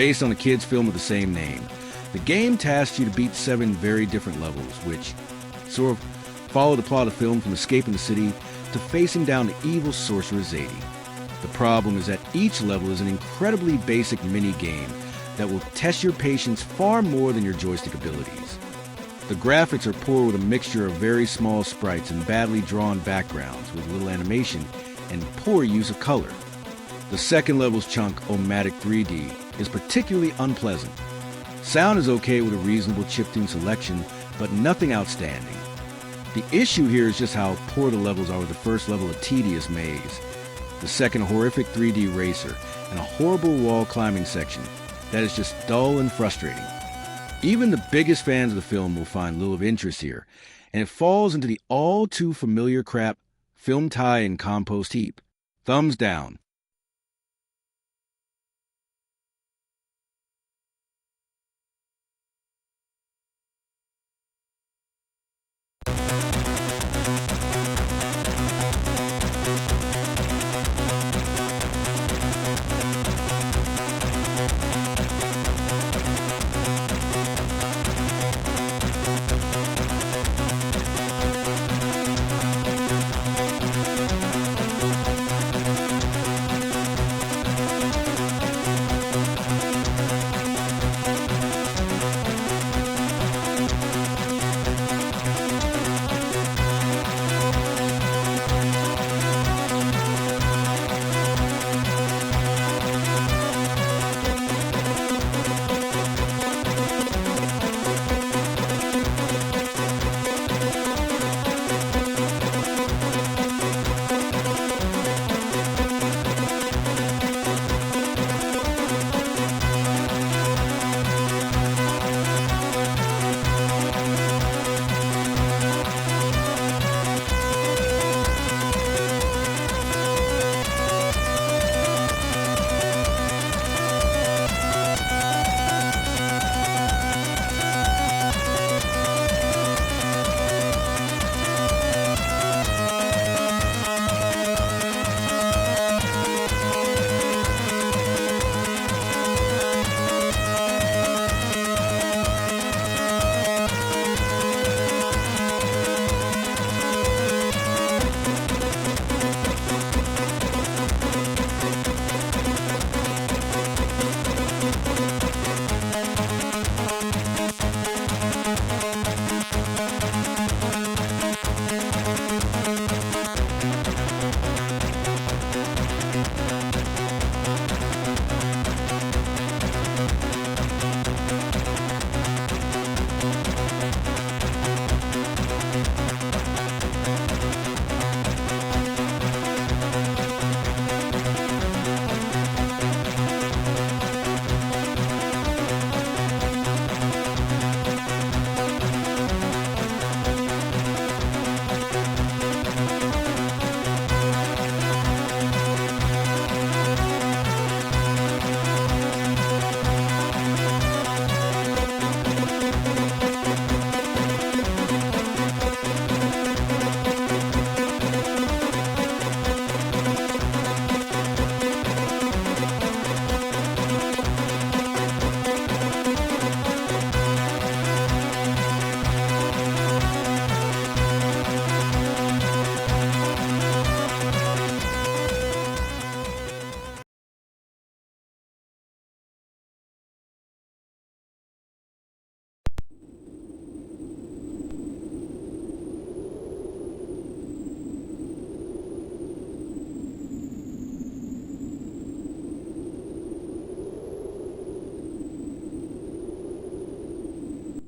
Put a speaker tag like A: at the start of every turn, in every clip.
A: based on a kid's film of the same name. The game tasks you to beat 7 very different levels, which sort of follow the plot of the film from escaping the city to facing down the evil sorcerer Zadie. The problem is that each level is an incredibly basic mini-game that will test your patience far more than your joystick abilities. The graphics are poor with a mixture of very small sprites and badly drawn backgrounds with little animation and poor use of color. The second level's chunk, Omatic 3D, is particularly unpleasant. Sound is okay with a reasonable chiptune selection, but nothing outstanding. The issue here is just how poor the levels are with the first level of Tedious Maze, the second horrific 3D racer, and a horrible wall climbing section that is just dull and frustrating. Even the biggest fans of the film will find little of interest here, and it falls into the all-too-familiar crap film tie and compost heap. Thumbs down.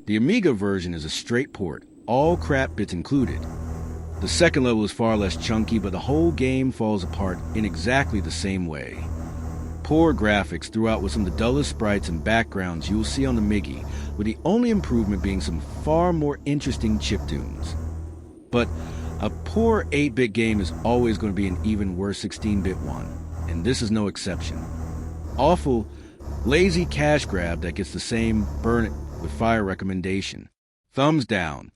A: The Amiga version is a straight port, all crap bits included. The second level is far less chunky, but the whole game falls apart in exactly the same way. Poor graphics throughout with some of the dullest sprites and backgrounds you will see on the MIGI, with the only improvement being some far more interesting chiptunes. But a poor 8-bit game is always going to be an even worse 16-bit one, and this is no exception. Awful, lazy cash grab that gets the same burn it with fire recommendation. Thumbs down.